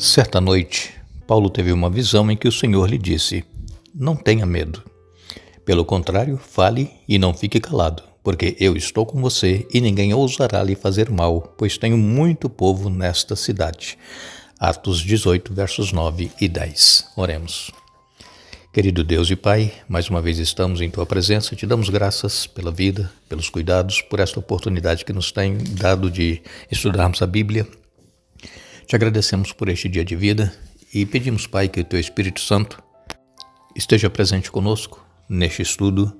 Certa noite, Paulo teve uma visão em que o Senhor lhe disse: Não tenha medo. Pelo contrário, fale e não fique calado, porque eu estou com você e ninguém ousará lhe fazer mal, pois tenho muito povo nesta cidade. Atos 18, versos 9 e 10. Oremos. Querido Deus e Pai, mais uma vez estamos em Tua presença, te damos graças pela vida, pelos cuidados, por esta oportunidade que nos tem dado de estudarmos a Bíblia. Te agradecemos por este dia de vida e pedimos, Pai, que o Teu Espírito Santo esteja presente conosco neste estudo,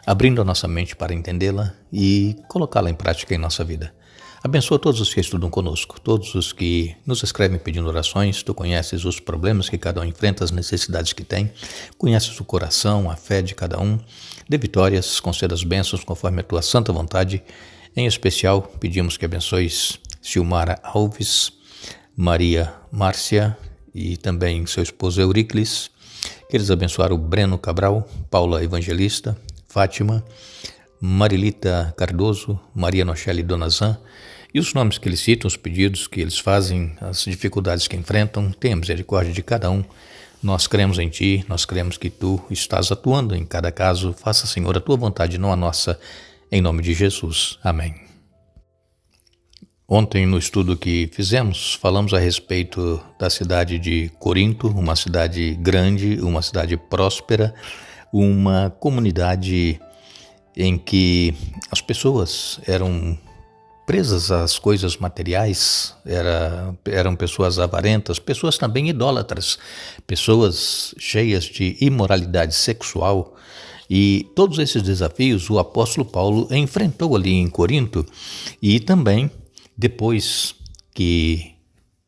abrindo a nossa mente para entendê-la e colocá-la em prática em nossa vida. Abençoa todos os que estudam conosco, todos os que nos escrevem pedindo orações. Tu conheces os problemas que cada um enfrenta, as necessidades que tem, conheces o coração, a fé de cada um. Dê vitórias, conceda as bênçãos conforme a Tua santa vontade. Em especial, pedimos que abençoes Silmara Alves, Maria Márcia e também seu esposo Euricles. Queres abençoar o Breno Cabral, Paula Evangelista, Fátima, Marilita Cardoso, Maria Nochelle Donazan e os nomes que eles citam, os pedidos que eles fazem, as dificuldades que enfrentam. Tenha misericórdia de cada um. Nós cremos em Ti, nós cremos que Tu estás atuando em cada caso. Faça, Senhor, a Tua vontade, não a nossa, em nome de Jesus. Amém. Ontem, no estudo que fizemos, falamos a respeito da cidade de Corinto, uma cidade grande, uma cidade próspera, uma comunidade em que as pessoas eram presas às coisas materiais, eram pessoas avarentas, pessoas também idólatras, pessoas cheias de imoralidade sexual. E todos esses desafios o apóstolo Paulo enfrentou ali em Corinto e também depois que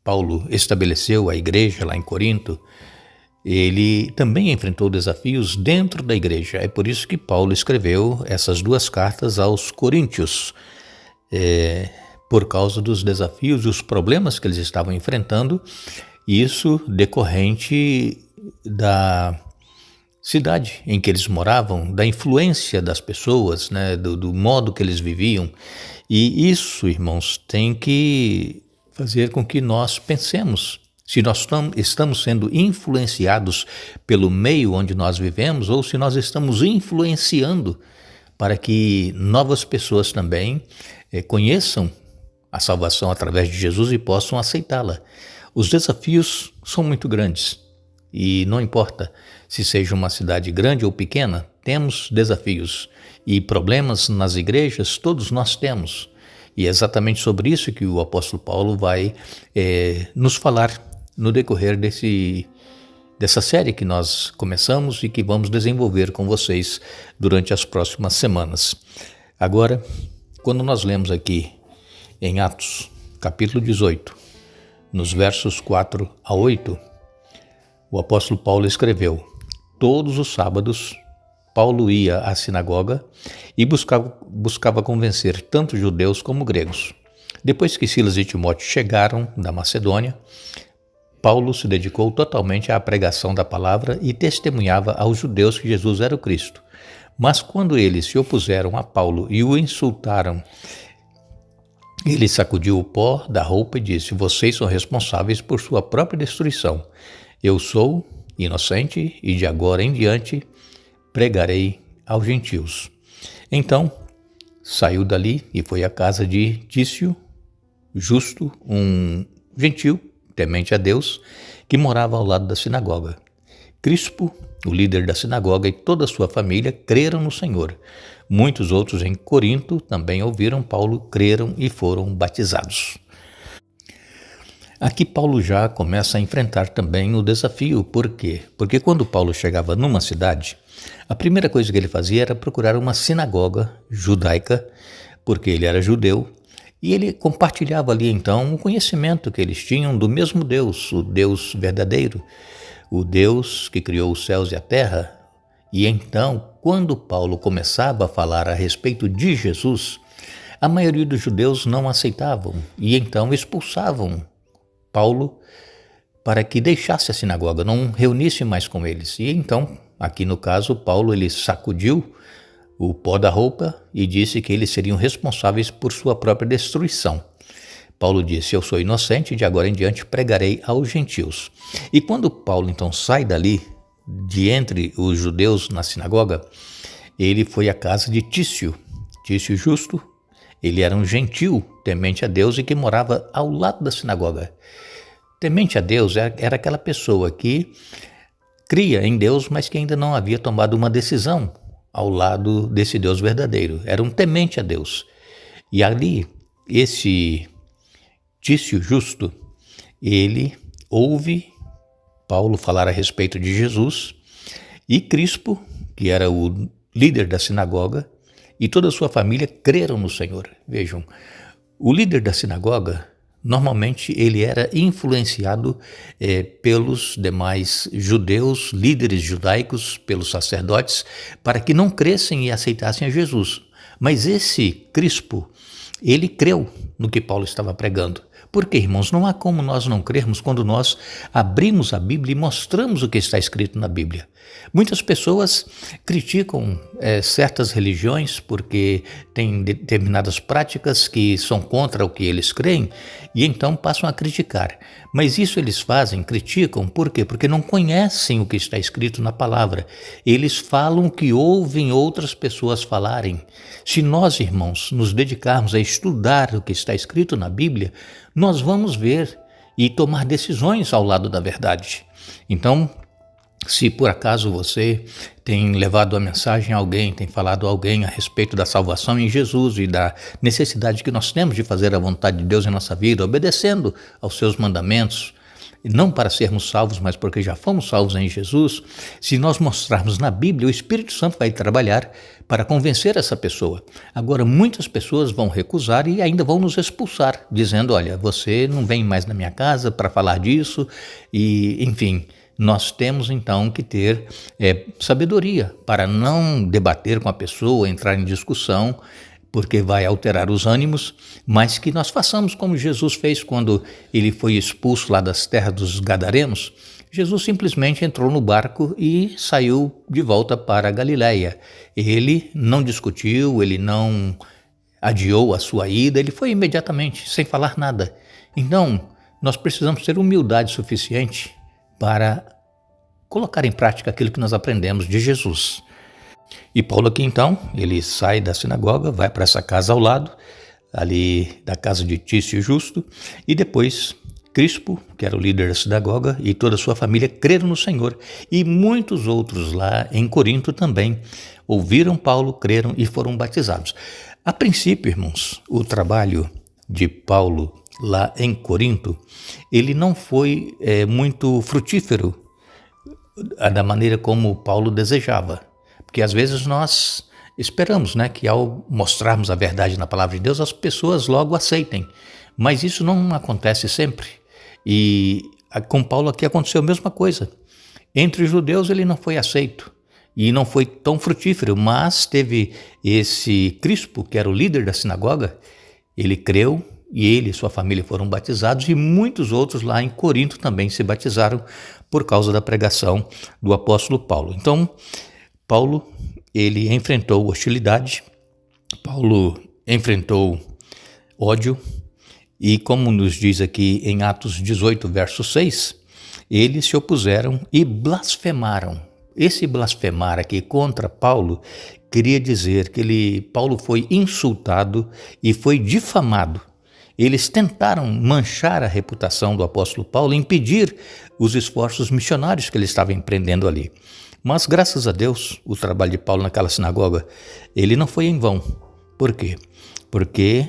Paulo estabeleceu a igreja lá em Corinto, ele também enfrentou desafios dentro da igreja. É por isso que Paulo escreveu essas duas cartas aos Coríntios, por causa dos desafios e os problemas que eles estavam enfrentando, isso decorrente da cidade em que eles moravam, da influência das pessoas, né, do modo que eles viviam. E isso, irmãos, tem que fazer com que nós pensemos se nós estamos sendo influenciados pelo meio onde nós vivemos ou se nós estamos influenciando para que novas pessoas também conheçam a salvação através de Jesus e possam aceitá-la. Os desafios são muito grandes e não importa se seja uma cidade grande ou pequena, temos desafios e problemas nas igrejas, todos nós temos. E é exatamente sobre isso que o apóstolo Paulo vai nos falar no decorrer dessa série que nós começamos e que vamos desenvolver com vocês durante as próximas semanas. Agora, quando nós lemos aqui em Atos, capítulo 18, nos versos 4 a 8, o apóstolo Paulo escreveu: Todos os sábados, Paulo ia à sinagoga e buscava convencer tanto judeus como gregos. Depois que Silas e Timóteo chegaram da Macedônia, Paulo se dedicou totalmente à pregação da palavra e testemunhava aos judeus que Jesus era o Cristo. Mas quando eles se opuseram a Paulo e o insultaram, ele sacudiu o pó da roupa e disse: Vocês são responsáveis por sua própria destruição. Eu sou inocente e de agora em diante pregarei aos gentios. Então saiu dali e foi à casa de Tício, justo, um gentil, temente a Deus, que morava ao lado da sinagoga. Crispo, o líder da sinagoga, e toda a sua família creram no Senhor. Muitos outros em Corinto também ouviram Paulo, creram e foram batizados. Aqui Paulo já começa a enfrentar também o desafio. Por quê? Porque quando Paulo chegava numa cidade, a primeira coisa que ele fazia era procurar uma sinagoga judaica, porque ele era judeu, e ele compartilhava ali então o conhecimento que eles tinham do mesmo Deus, o Deus verdadeiro, o Deus que criou os céus e a terra. E então, quando Paulo começava a falar a respeito de Jesus, a maioria dos judeus não aceitavam e então expulsavam Paulo para que deixasse a sinagoga, não reunisse mais com eles. E então, aqui no caso, Paulo ele sacudiu o pó da roupa e disse que eles seriam responsáveis por sua própria destruição. Paulo disse: eu sou inocente, de agora em diante pregarei aos gentios. E quando Paulo então sai dali, de entre os judeus na sinagoga, ele foi à casa de Tício Justo. Ele era um gentil, temente a Deus e que morava ao lado da sinagoga. Temente a Deus era aquela pessoa que cria em Deus, mas que ainda não havia tomado uma decisão ao lado desse Deus verdadeiro. Era um temente a Deus. E ali, esse Tício Justo, ele ouve Paulo falar a respeito de Jesus, e Crispo, que era o líder da sinagoga, e toda a sua família creram no Senhor. Vejam, o líder da sinagoga, normalmente ele era influenciado pelos demais judeus, líderes judaicos, pelos sacerdotes, para que não crescem e aceitassem a Jesus. Mas esse Crispo, ele creu no que Paulo estava pregando. Porque, irmãos, não há como nós não crermos quando nós abrimos a Bíblia e mostramos o que está escrito na Bíblia. Muitas pessoas criticam certas religiões porque têm determinadas práticas que são contra o que eles creem e então passam a criticar. Mas isso eles fazem, criticam, por quê? Porque não conhecem o que está escrito na palavra. Eles falam o que ouvem outras pessoas falarem. Se nós, irmãos, nos dedicarmos a estudar o que está escrito na Bíblia, nós vamos ver e tomar decisões ao lado da verdade. Então, se por acaso você tem levado a mensagem a alguém, tem falado a alguém a respeito da salvação em Jesus e da necessidade que nós temos de fazer a vontade de Deus em nossa vida, obedecendo aos seus mandamentos, não para sermos salvos, mas porque já fomos salvos em Jesus, se nós mostrarmos na Bíblia, o Espírito Santo vai trabalhar para convencer essa pessoa. Agora, muitas pessoas vão recusar e ainda vão nos expulsar, dizendo: olha, você não vem mais na minha casa para falar disso, e enfim. Nós temos então que ter sabedoria para não debater com a pessoa, entrar em discussão, porque vai alterar os ânimos, mas que nós façamos como Jesus fez quando ele foi expulso lá das terras dos Gadarenos. Jesus simplesmente entrou no barco e saiu de volta para a Galileia. Ele não discutiu, ele não adiou a sua ida, ele foi imediatamente, sem falar nada. Então, nós precisamos ter humildade suficiente para colocar em prática aquilo que nós aprendemos de Jesus. E Paulo aqui então, ele sai da sinagoga, vai para essa casa ao lado, ali da casa de Tício Justo, e depois Crispo, que era o líder da sinagoga, e toda a sua família creram no Senhor, e muitos outros lá em Corinto também ouviram Paulo, creram e foram batizados. A princípio, irmãos, o trabalho de Paulo lá em Corinto, ele não foi muito frutífero da maneira como Paulo desejava, porque às vezes nós esperamos, que ao mostrarmos a verdade na palavra de Deus, as pessoas logo aceitem, mas isso não acontece sempre. E com Paulo aqui aconteceu a mesma coisa. Entre os judeus ele não foi aceito e não foi tão frutífero, mas teve esse Crispo, que era o líder da sinagoga, ele creu, e ele e sua família foram batizados, e muitos outros lá em Corinto também se batizaram por causa da pregação do apóstolo Paulo. Então, Paulo, ele enfrentou hostilidade, Paulo enfrentou ódio, e como nos diz aqui em Atos 18, verso 6, eles se opuseram e blasfemaram. Esse blasfemar aqui contra Paulo queria dizer que Paulo foi insultado e foi difamado. Eles tentaram manchar a reputação do apóstolo Paulo e impedir os esforços missionários que ele estava empreendendo ali. Mas, graças a Deus, o trabalho de Paulo naquela sinagoga, ele não foi em vão. Por quê? Porque,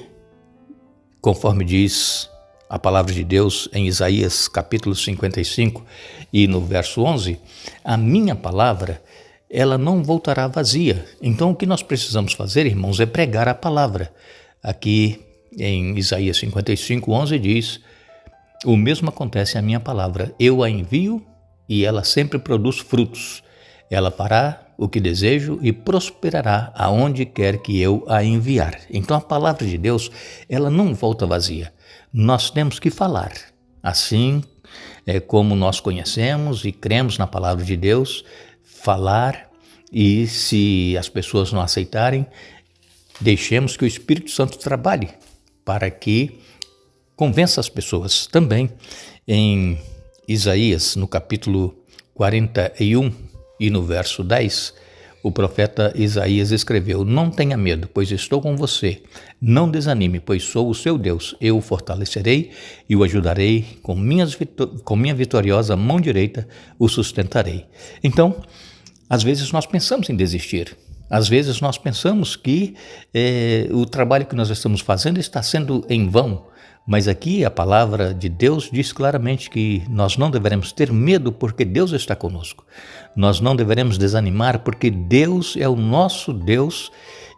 conforme diz a palavra de Deus em Isaías capítulo 55 e no verso 11, a minha palavra, ela não voltará vazia. Então, o que nós precisamos fazer, irmãos, é pregar a palavra. Aqui em Isaías 55, 11 diz: o mesmo acontece à minha palavra, eu a envio e ela sempre produz frutos. Ela fará o que desejo e prosperará aonde quer que eu a enviar. Então a palavra de Deus, ela não volta vazia. Nós temos que falar. Assim como nós conhecemos e cremos na palavra de Deus, falar, e se as pessoas não aceitarem, deixemos que o Espírito Santo trabalhe para que convença as pessoas. Também em Isaías, no capítulo 41 e no verso 10, o profeta Isaías escreveu: não tenha medo, pois estou com você. Não desanime, pois sou o seu Deus. Eu o fortalecerei e o ajudarei. Com minha vitoriosa mão direita o sustentarei. Então, às vezes nós pensamos em desistir. Às vezes nós pensamos que o trabalho que nós estamos fazendo está sendo em vão. Mas aqui a palavra de Deus diz claramente que nós não deveremos ter medo porque Deus está conosco. Nós não deveremos desanimar porque Deus é o nosso Deus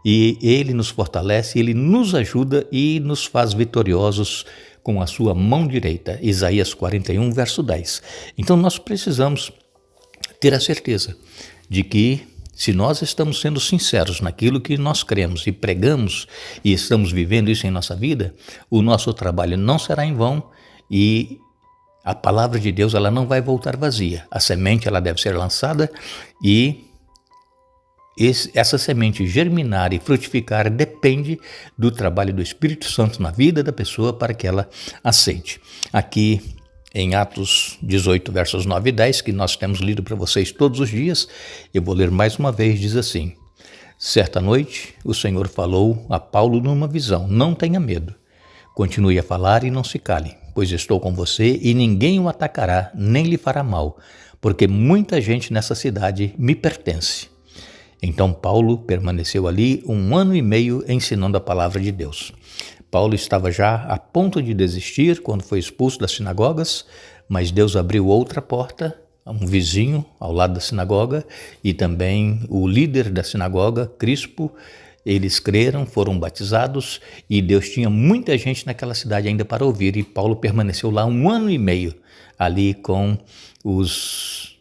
e Ele nos fortalece, Ele nos ajuda e nos faz vitoriosos com a sua mão direita. Isaías 41, verso 10. Então nós precisamos ter a certeza de que se nós estamos sendo sinceros naquilo que nós cremos e pregamos e estamos vivendo isso em nossa vida, o nosso trabalho não será em vão e a palavra de Deus ela não vai voltar vazia. A semente ela deve ser lançada e essa semente germinar e frutificar depende do trabalho do Espírito Santo na vida da pessoa para que ela aceite. Aqui em Atos 18, versos 9 e 10, que nós temos lido para vocês todos os dias, eu vou ler mais uma vez, diz assim: certa noite o Senhor falou a Paulo numa visão: não tenha medo, continue a falar e não se cale, pois estou com você e ninguém o atacará, nem lhe fará mal, porque muita gente nessa cidade me pertence. Então Paulo permaneceu ali 1 ano e meio ensinando a palavra de Deus. Paulo estava já a ponto de desistir quando foi expulso das sinagogas, mas Deus abriu outra porta, um vizinho ao lado da sinagoga e também o líder da sinagoga, Crispo. Eles creram, foram batizados e Deus tinha muita gente naquela cidade ainda para ouvir e Paulo permaneceu lá 1 ano e meio ali com os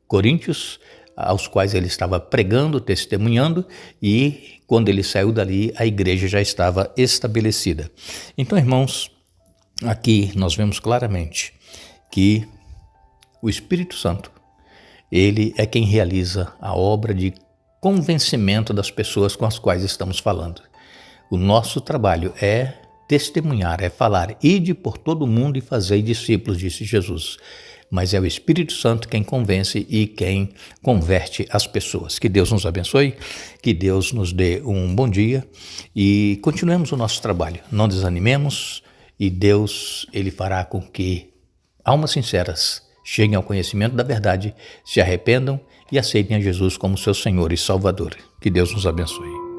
coríntios, aos quais ele estava pregando, testemunhando, e quando ele saiu dali, a igreja já estava estabelecida. Então, irmãos, aqui nós vemos claramente que o Espírito Santo, ele é quem realiza a obra de convencimento das pessoas com as quais estamos falando. O nosso trabalho é testemunhar, é falar: ide por todo mundo e fazei discípulos, disse Jesus. Mas é o Espírito Santo quem convence e quem converte as pessoas. Que Deus nos abençoe, que Deus nos dê um bom dia e continuemos o nosso trabalho. Não desanimemos e Deus ele fará com que almas sinceras cheguem ao conhecimento da verdade, se arrependam e aceitem a Jesus como seu Senhor e Salvador. Que Deus nos abençoe.